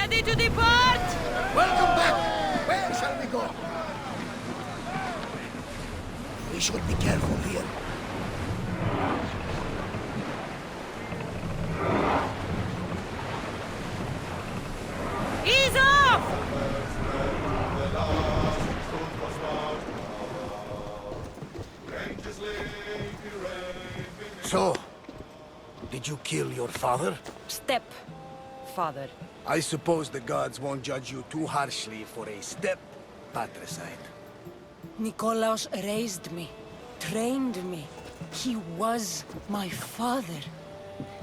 Ready to depart? Welcome back! Where shall we go? We should be careful here. Ease off! So, did you kill your father? Step-father. I suppose the gods won't judge you too harshly for a step-patricide. Nikolaos raised me, trained me. He was my father.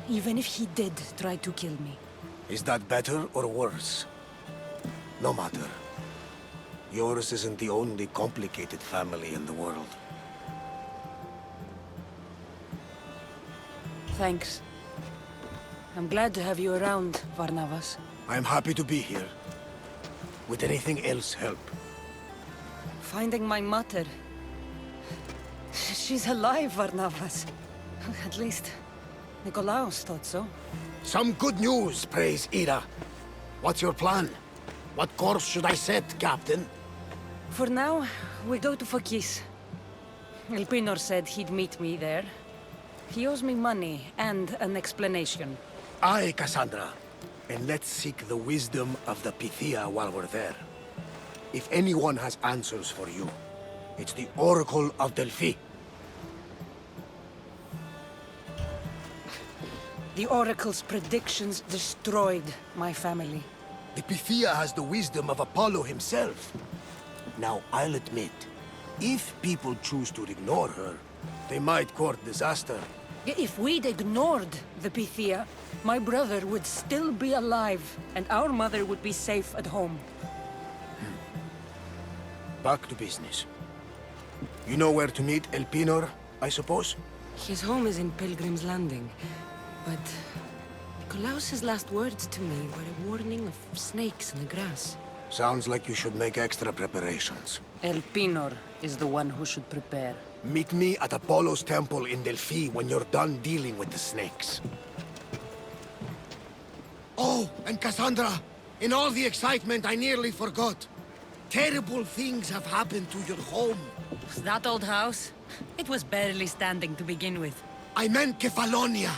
Even if he did try to kill me. Is that better or worse? No matter. Yours isn't the only complicated family in the world. Thanks. I'm glad to have you around, Varnavas. I'm happy to be here. Would anything else help? Finding my mother. She's alive, Varnavas. At least, Nikolaos thought so. Some good news, praise Ira. What's your plan? What course should I set, Captain? For now, we go to Phokis. Elpinor said he'd meet me there. He owes me money and an explanation. Aye, Cassandra. And let's seek the wisdom of the Pythia while we're there. If anyone has answers for you, it's the Oracle of Delphi. The Oracle's predictions destroyed my family. The Pythia has the wisdom of Apollo himself. Now, I'll admit, if people choose to ignore her, they might court disaster. If we'd ignored the Pythia, my brother would still be alive, and our mother would be safe at home. Back to business. You know where to meet Elpinor, I suppose? His home is in Pilgrim's Landing, but Nikolaos's last words to me were a warning of snakes in the grass. Sounds like you should make extra preparations. Elpinor is the one who should prepare. Meet me at Apollo's temple in Delphi when you're done dealing with the snakes. Oh, and Cassandra, in all the excitement I nearly forgot. Terrible things have happened to your home. That old house? It was barely standing to begin with. I meant Kefalonia.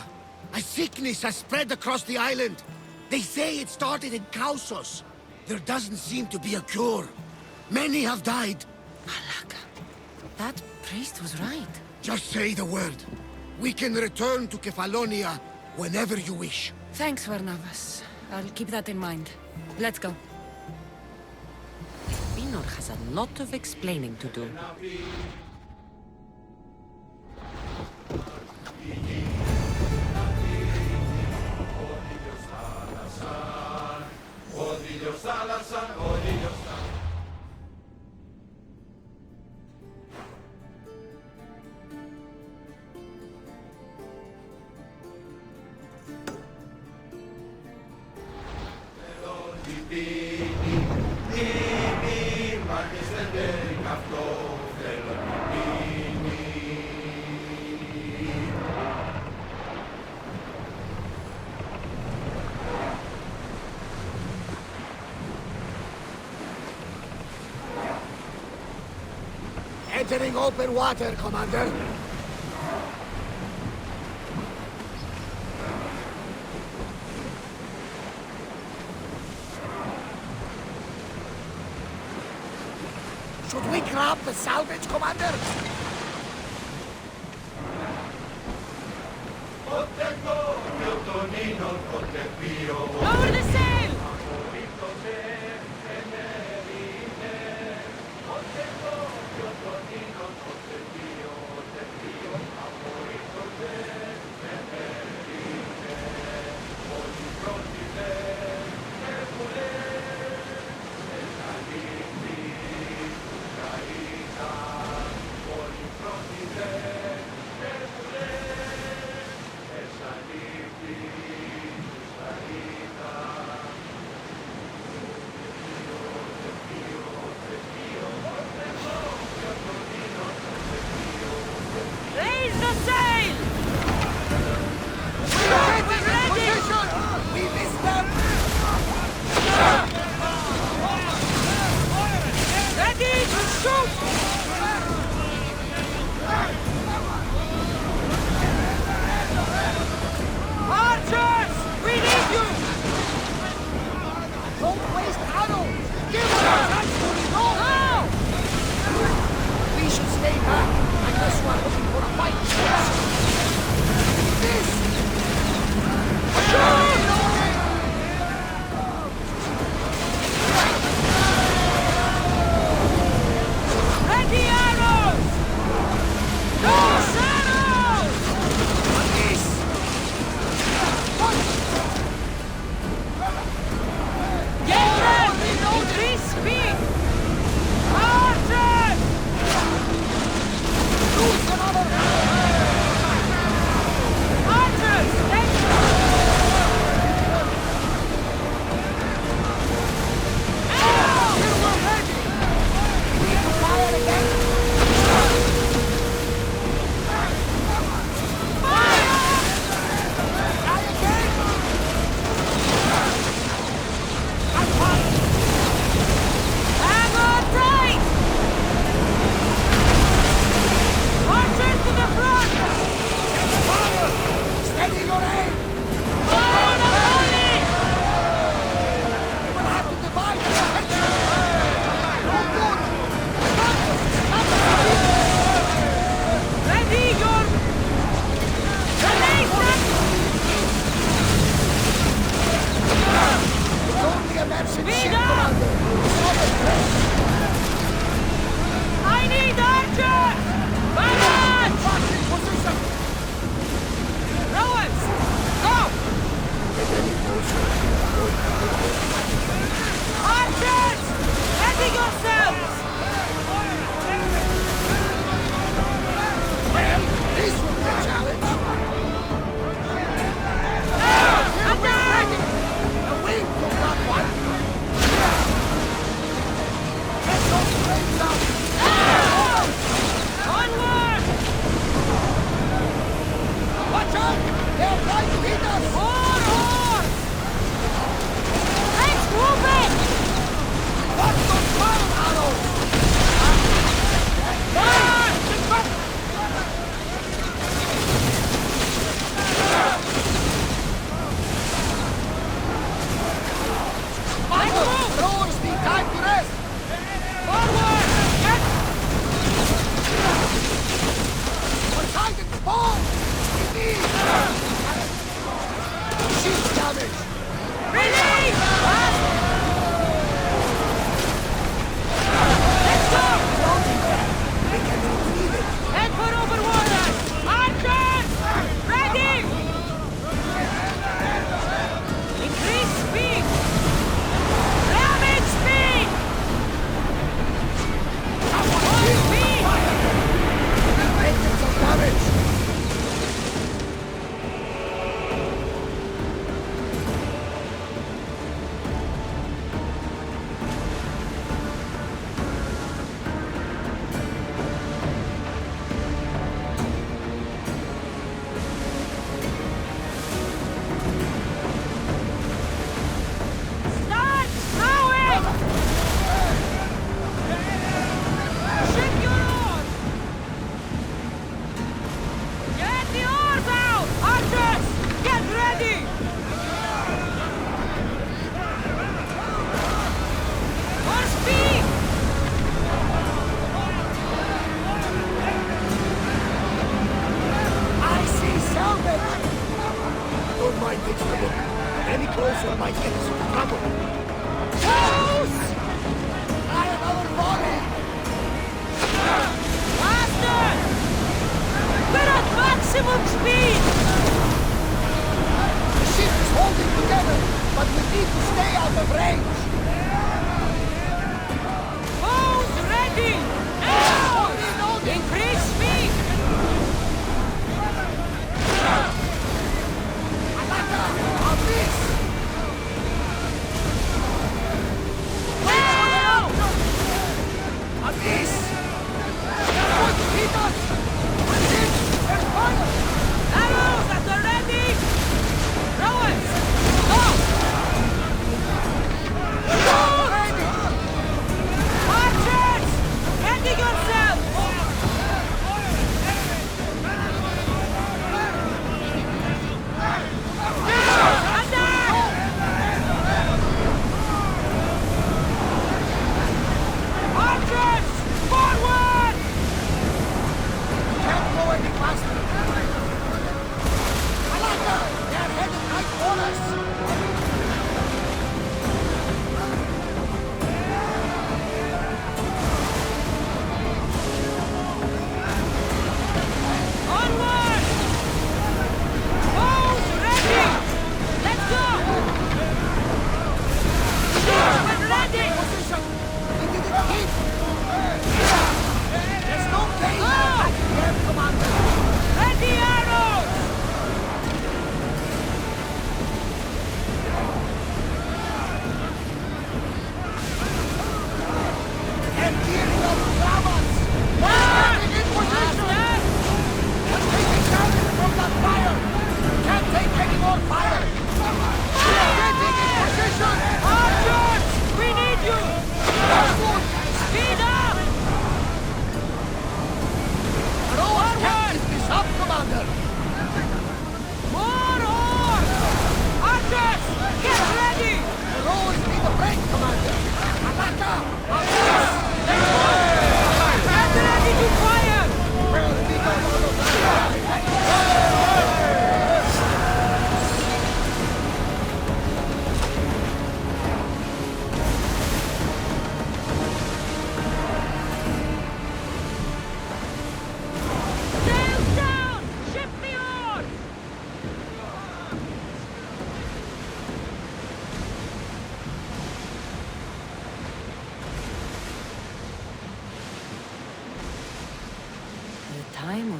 A sickness has spread across the island. They say it started in Kausos. There doesn't seem to be a cure. Many have died. Malaka. That priest was right. Just say the word. We can return to Kefalonia whenever you wish. Thanks, Varnavas. I'll keep that in mind. Let's go. Elpinor has a lot of explaining to do. Entering open water, Commander. Should we grab the salvage, Commander? Lower the sail! I guess you are looking for a fight. This! Ready arrows! Those arrows! This! Get them! Increase speed! Archers! Lose another! Archers! Take Steady your aim! You will have to divide your attention! No good! ready your grenades! It's only a merchant Speed ship, up! Commander. Stop it, press! I need archers! Balance! Lock in position! Rowers! Go! Archers! Ready yourselves! Well, this will be a challenge! Attack! Away from that one! Get those flames out! Onward! Watch out! They are trying to hit us! More! Let's move it! Watch those fire arrows! Throwers need time to rest! Forward! Get! Poseidon, fall! Ship's damaged! Release! Let's go! We can retrieve it! Head for overwater! Archers! Ready! Increase speed! Rapid speed! Full speed! Making some damage! Start throwing! Ship your oars! Get the oars out! Archers! Get ready! More speed! I see salvage! Don't mind taking a look. Any closer might get us into trouble. Close! I am our body! Faster! We're at maximum speed! The ship is holding together, but we need to stay out of range! Bows ready! Now! Increase speed! Alaka! On this! Now! On this! They're going to hit us! Resist! There's fire! Arrows at the ready! Rowers! Go!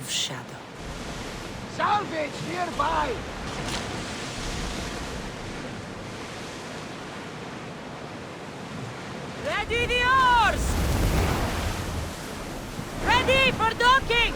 of shadow. Salvage nearby! Ready the oars! Ready for docking!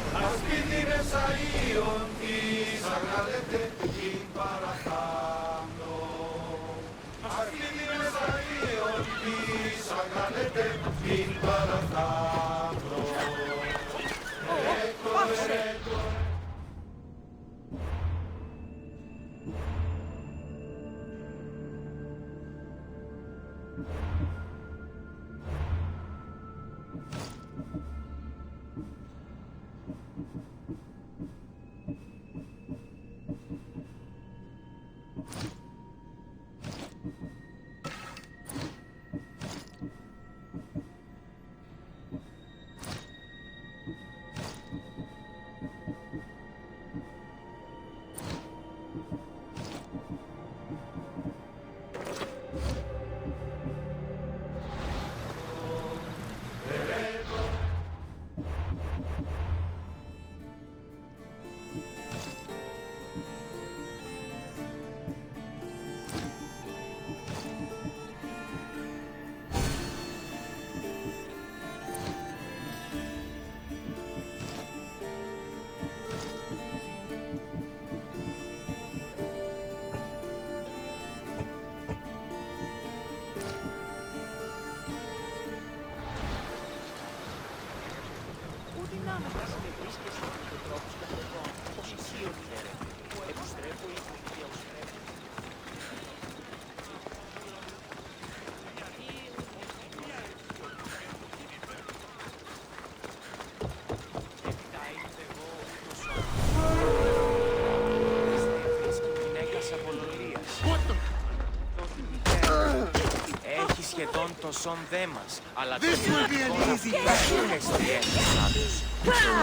Σχεδόν το σον δε μας, αλλά το δυνατικό να φτιάχνουν στη έννοια τους.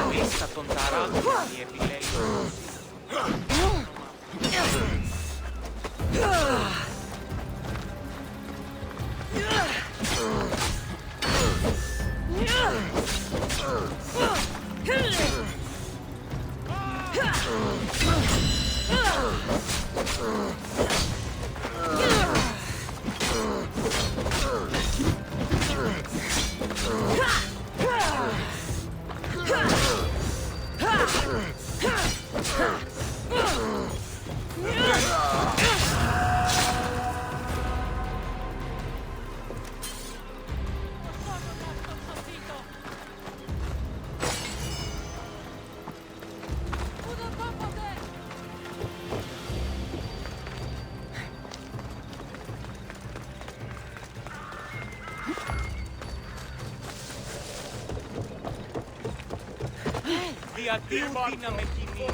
Εμείς θα τον ταράξουμε οι επιλέγεις. Διατίου δύναμε κοινή.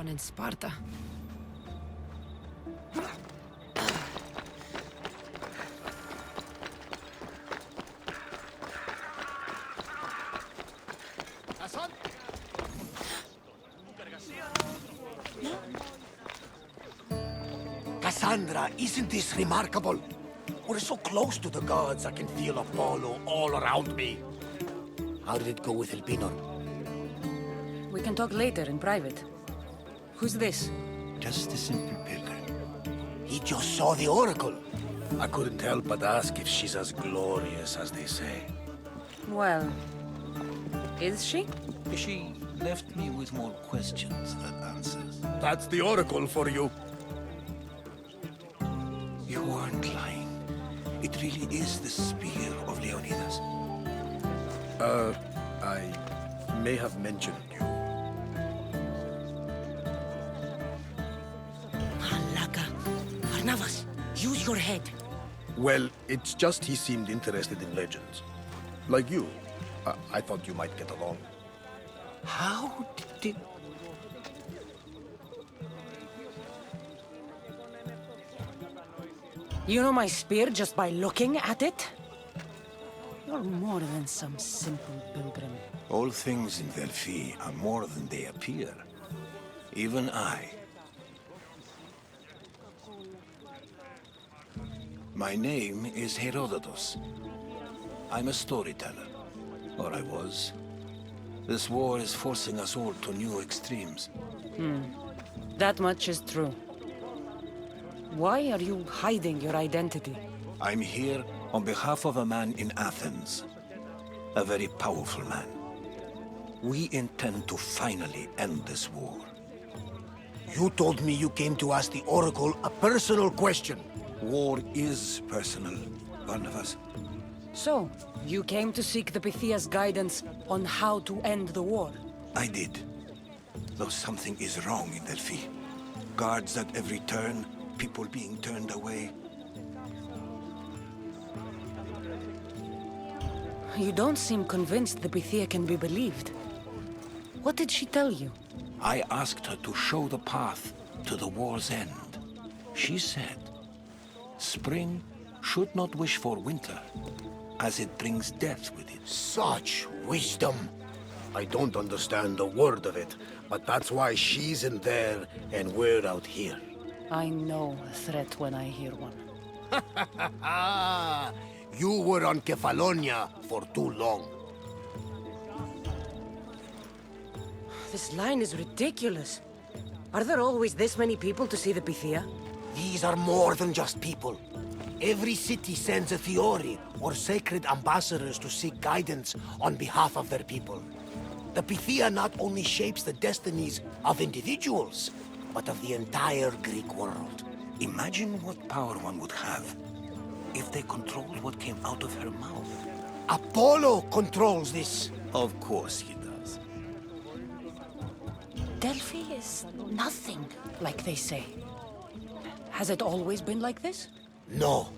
One in Sparta. Cassandra, isn't this remarkable? We're so close to the gods, I can feel Apollo all around me. How did it go with Elpinor? We can talk later in private. Who's this? Just a simple pilgrim. He just saw the oracle. I couldn't help but ask if she's as glorious as they say. Well, Is she? She left me with more questions than answers. That's the oracle for you. You weren't lying. It really is the spear of Leonidas. I may have mentioned you. Malaka. Barnabas, use your head. Well, it's just he seemed interested in legends. Like you. I thought you might get along. How did... You know my spear just by looking at it? You're more than some simple pilgrim. All things in Delphi are more than they appear. Even I. My name is Herodotus. I'm a storyteller. Or I was. This war is forcing us all to new extremes. That much is true. Why are you hiding your identity? I'm here on behalf of a man in Athens. A very powerful man. We intend to finally end this war. You told me you came to ask the oracle a personal question. War is personal, Barnabas. So, you came to seek the Pythia's guidance on how to end the war? I did. Though something is wrong in Delphi. Guards at every turn, people being turned away. You don't seem convinced the Pythia can be believed. What did she tell you? I asked her to show the path to the war's end. She said, spring should not wish for winter, as it brings death with it. Such wisdom. I don't understand a word of it, but that's why she's in there and we're out here. I know a threat when I hear one. You were on Kefalonia for too long. This line is ridiculous. Are there always this many people to see the Pythia? These are more than just people. Every city sends a Fiori or sacred ambassadors to seek guidance on behalf of their people. The Pythia not only shapes the destinies of individuals, but of the entire Greek world. Imagine what power one would have if they controlled what came out of her mouth. Apollo controls this. Of course he does. Delphi is nothing, like they say. Has it always been like this? No.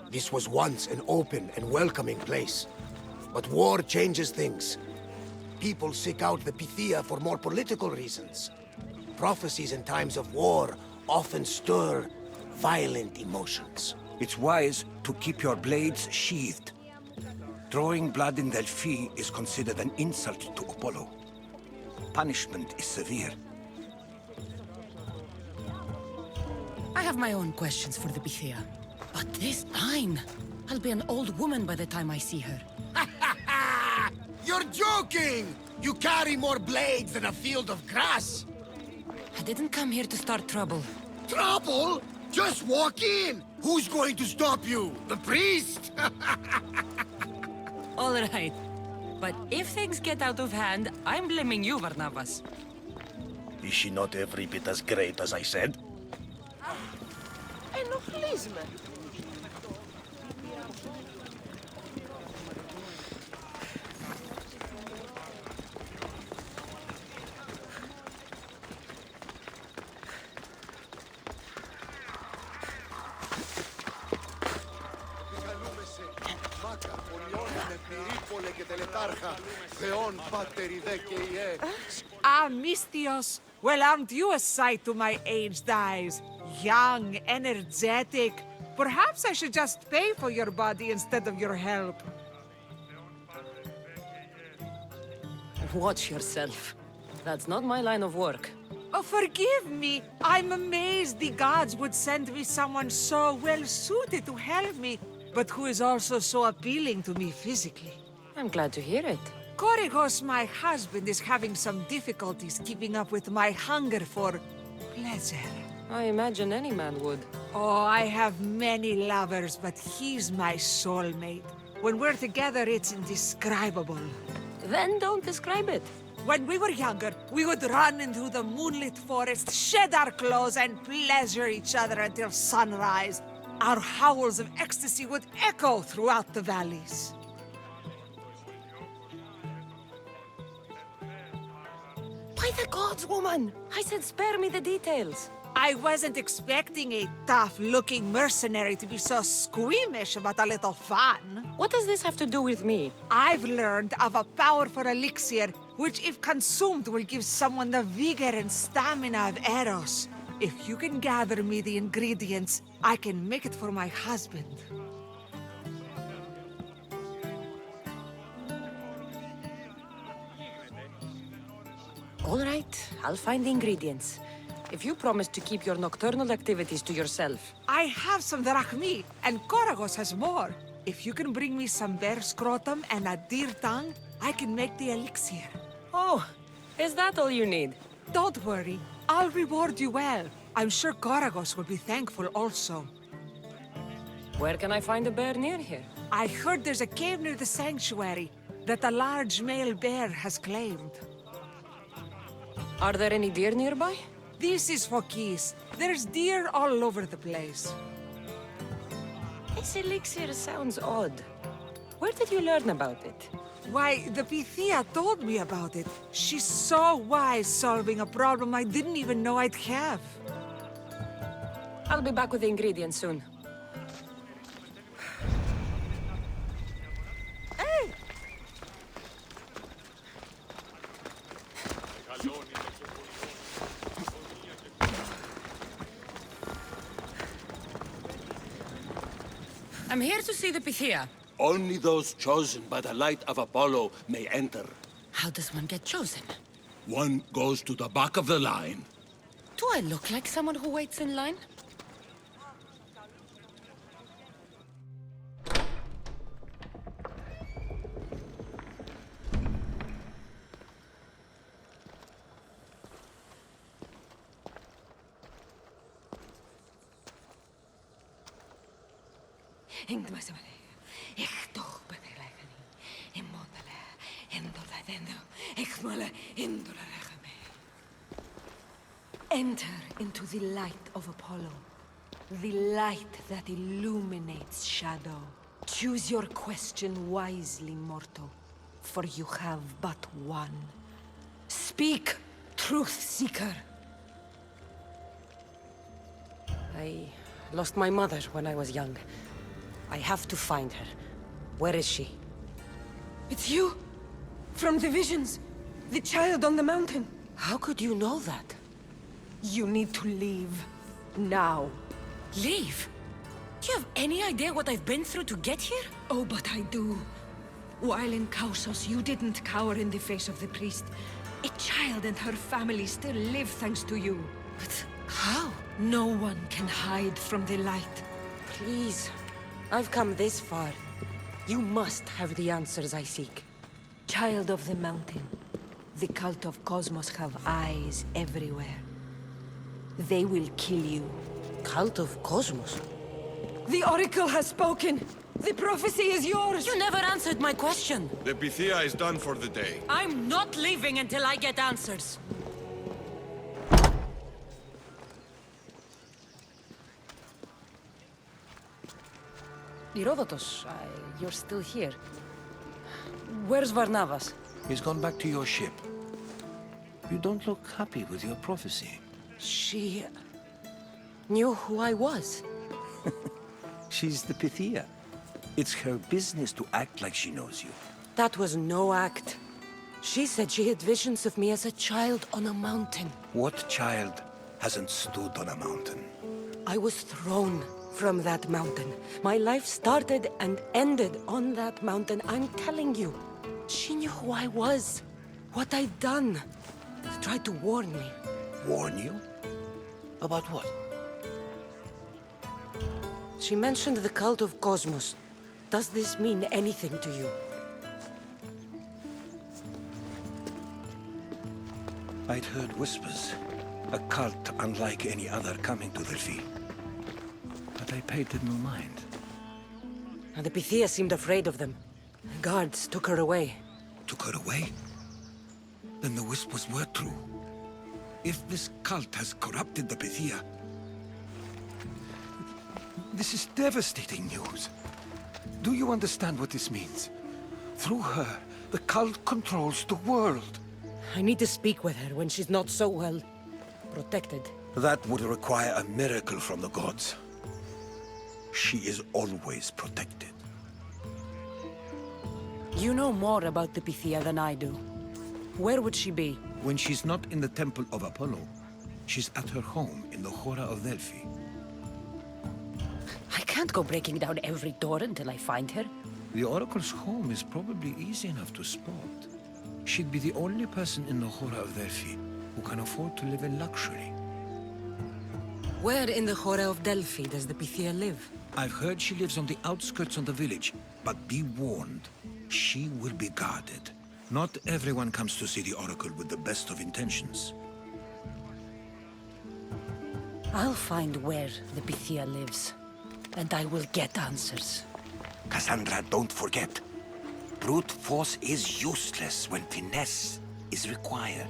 This was once an open and welcoming place. But war changes things. People seek out the Pythia for more political reasons. Prophecies in times of war often stir violent emotions. It's wise to keep your blades sheathed. Drawing blood in Delphi is considered an insult to Apollo. Punishment is severe. I have my own questions for the Pythia. But this time, I'll be an old woman by the time I see her. You're joking! You carry more blades than a field of grass! I didn't come here to start trouble. Trouble? Just walk in! Who's going to stop you? The priest? All right. But if things get out of hand, I'm blaming you, Barnabas. Is she not every bit as great as I said? Ενοχλείς με. Mistios. Well, aren't you a sight to my aged eyes? Young, energetic. Perhaps I should just pay for your body instead of your help. Watch yourself. That's not my line of work. Oh, forgive me. I'm amazed the gods would send me someone so well-suited to help me, but who is also so appealing to me physically. I'm glad to hear it. Korygos, my husband, is having some difficulties keeping up with my hunger for pleasure. I imagine any man would. Oh, I have many lovers, but he's my soulmate. When we're together, it's indescribable. Then don't describe it. When we were younger, we would run into the moonlit forest, shed our clothes, and pleasure each other until sunrise. Our howls of ecstasy would echo throughout the valleys. By the gods, woman! I said spare me the details. I wasn't expecting a tough-looking mercenary to be so squeamish about a little fun. What does this have to do with me? I've learned of a powerful elixir, which if consumed will give someone the vigor and stamina of Eros. If you can gather me the ingredients, I can make it for my husband. All right, I'll find the ingredients. If you promise to keep your nocturnal activities to yourself. I have some drachmi, and Koragos has more. If you can bring me some bear scrotum and a deer tongue, I can make the elixir. Oh, is that all you need? Don't worry, I'll reward you well. I'm sure Koragos will be thankful also. Where can I find a bear near here? I heard there's a cave near the sanctuary that a large male bear has claimed. Are there any deer nearby? This is Fokis. There's deer all over the place. This elixir sounds odd. Where did you learn about it? Why, the Pythia told me about it. She's so wise solving a problem I didn't even know I'd have. I'll be back with the ingredients soon. Hey! I'm here to see the Pythia. Only those chosen by the light of Apollo may enter. How does one get chosen? One goes to the back of the line. Do I look like someone who waits in line? Enter into the light of Apollo, the light that illuminates shadow. Choose your question wisely, mortal, for you have but one. Speak, truth seeker. I lost my mother when I was young. I have to find her. Where is she? It's you! From the visions! The child on the mountain! How could you know that? You need to leave. Now. Leave? Do you have any idea what I've been through to get here? Oh, but I do. While in Kausos, you didn't cower in the face of the priest. A child and her family still live thanks to you. But how? No one can hide from the light. Please. I've come this far. You must have the answers I seek. Child of the mountain, the cult of Cosmos have eyes everywhere. They will kill you. Cult of Cosmos? The Oracle has spoken! The prophecy is yours! You never answered my question! The Pythia is done for the day. I'm not leaving until I get answers! Irovatos, you're still here. Where's Varnavas? He's gone back to your ship. You don't look happy with your prophecy. She knew who I was. She's the Pythia. It's her business to act like she knows you. That was no act. She said she had visions of me as a child on a mountain. What child hasn't stood on a mountain? I was thrown from that mountain. My life started and ended on that mountain. I'm telling you. She knew who I was, what I'd done. Tried to warn me. Warn you? About what? She mentioned the cult of Cosmos. Does this mean anything to you? I'd heard whispers. A cult unlike any other coming to Delphi. But I paid it no mind. And the Pythia seemed afraid of them. Guards took her away. took her away? Then the whispers were true. If this cult has corrupted the Pythia, this is devastating news. Do you understand what this means? Through her, the cult controls the world. I need to speak with her when she's not so well protected. That would require a miracle from the gods. She is always protected. You know more about the Pythia than I do. Where would she be? When she's not in the Temple of Apollo, she's at her home in the Hora of Delphi. I can't go breaking down every door until I find her. The Oracle's home is probably easy enough to spot. She'd be the only person in the Hora of Delphi who can afford to live in luxury. Where in the Hora of Delphi does the Pythia live? I've heard she lives on the outskirts of the village, but be warned, she will be guarded. Not everyone comes to see the Oracle with the best of intentions. I'll find where the Pythia lives, and I will get answers. Cassandra, don't forget. Brute force is useless when finesse is required.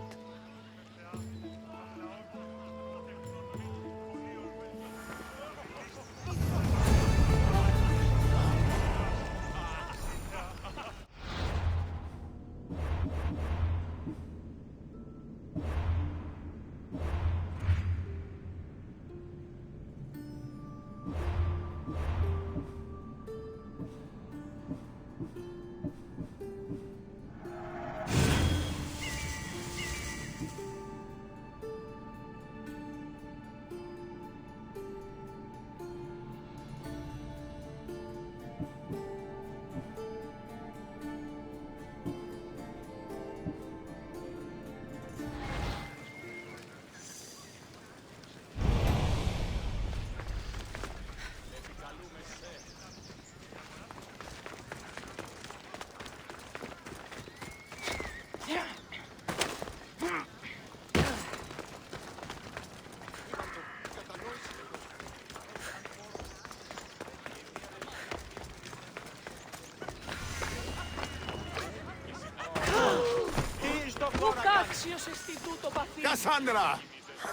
Cassandra!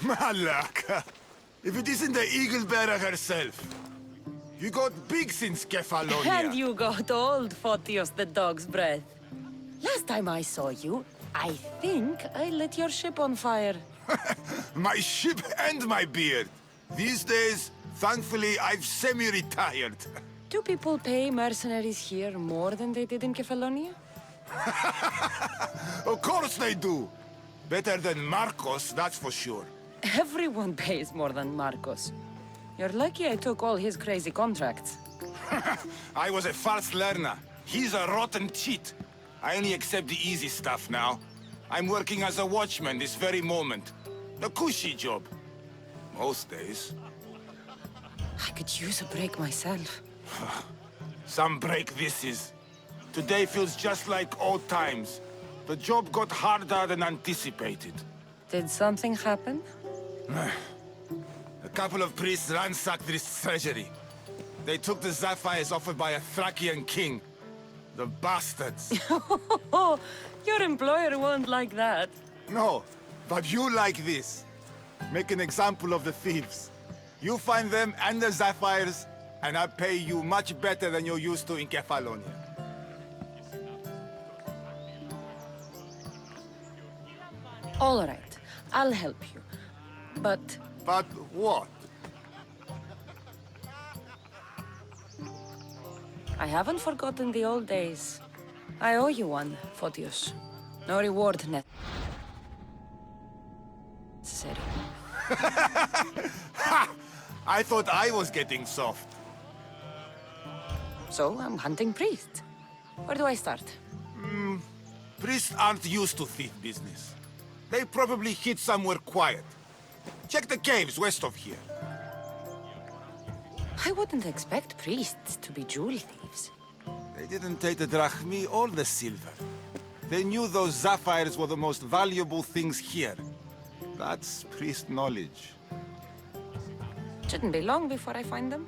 Malaka! If it isn't the Eagle Bearer herself. You got big since Kefalonia. And you got old, Photios the dog's breath. Last time I saw you, I think I lit your ship on fire. My ship and my beard. These days, thankfully, I've semi-retired. Do people pay mercenaries here more than they did in Kefalonia? Of course they do. Better than Marcos, that's for sure. Everyone pays more than Marcos. You're lucky I took all his crazy contracts. I was a fast learner. He's a rotten cheat. I only accept the easy stuff now. I'm working as a watchman this very moment. A cushy job. Most days. I could use a break myself. Some break this is. Today feels just like old times. The job got harder than anticipated. Did something happen? A couple of priests ransacked this treasury. They took the sapphires offered by a Thracian king. The bastards. Your employer won't like that. No, but you like this. Make an example of the thieves. You find them and the sapphires, and I pay you much better than you're used to in Kefalonia. All right, I'll help you. But But what? I haven't forgotten the old days. I owe you one, Photios. No reward necessary. I thought I was getting soft. So I'm hunting priests. Where do I start? Priests aren't used to thief business. They probably hid somewhere quiet. Check the caves west of here. I wouldn't expect priests to be jewel thieves. They didn't take the drachmi or the silver. They knew those sapphires were the most valuable things here. That's priest knowledge. Shouldn't be long before I find them.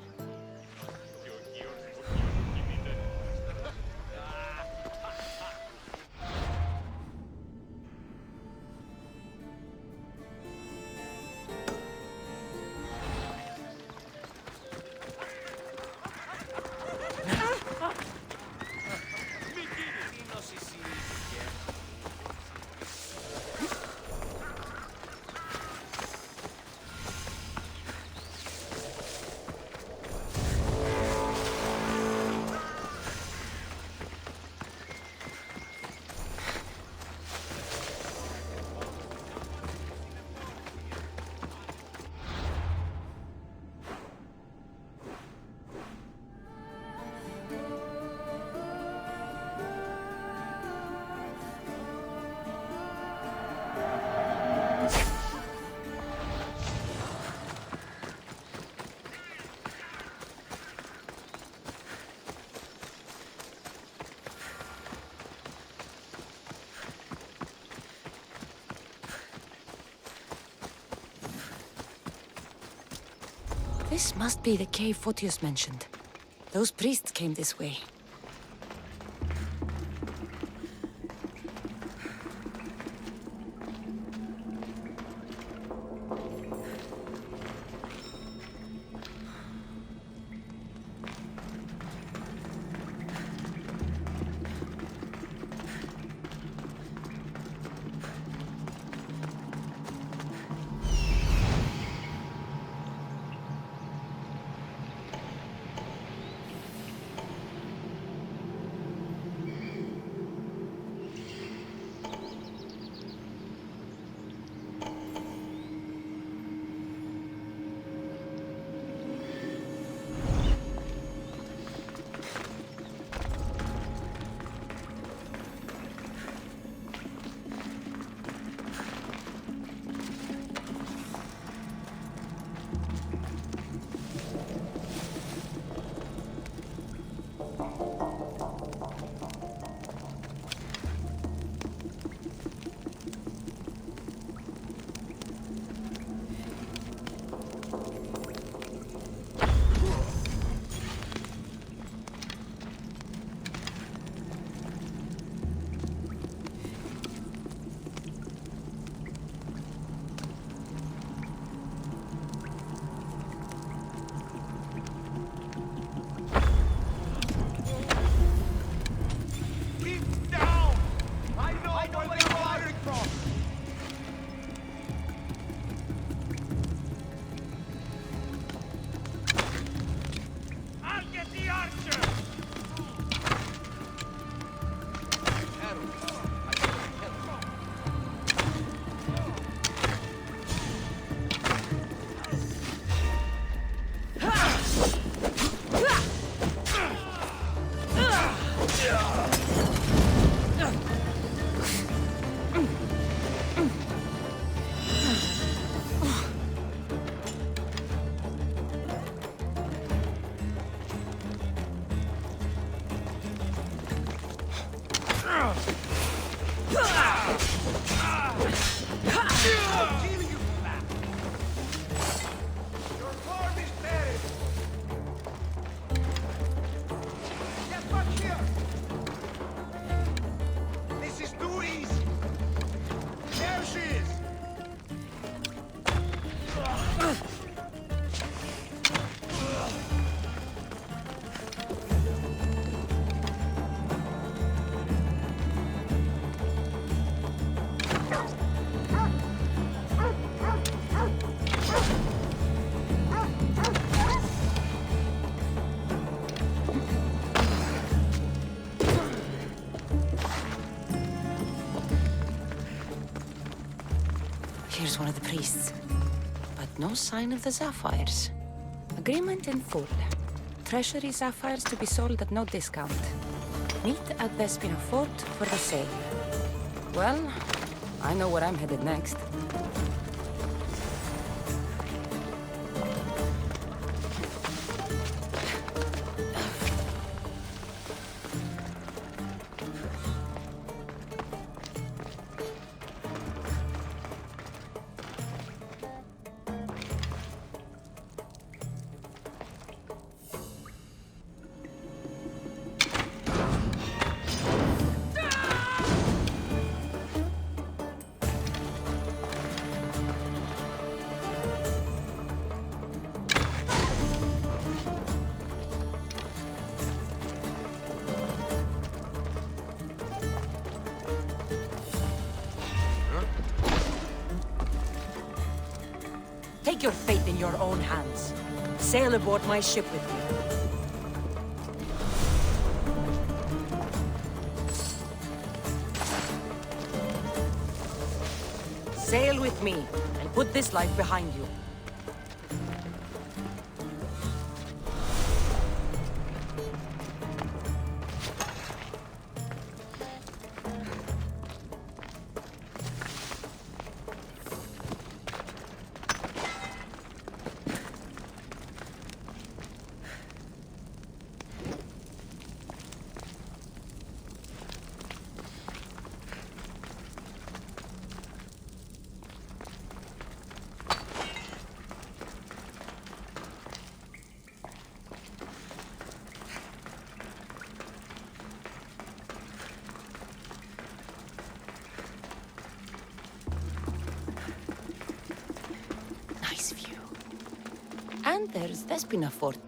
This must be the cave Photius mentioned. Those priests came this way. Here's one of the priests. But no sign of the sapphires. Agreement in full. Treasury sapphires to be sold at no discount. Meet at Vespina Fort for the sale. Well, I know where I'm headed next. Take your fate in your own hands. Sail aboard my ship with me. Sail with me, and put this life behind you. there's Despina Fort.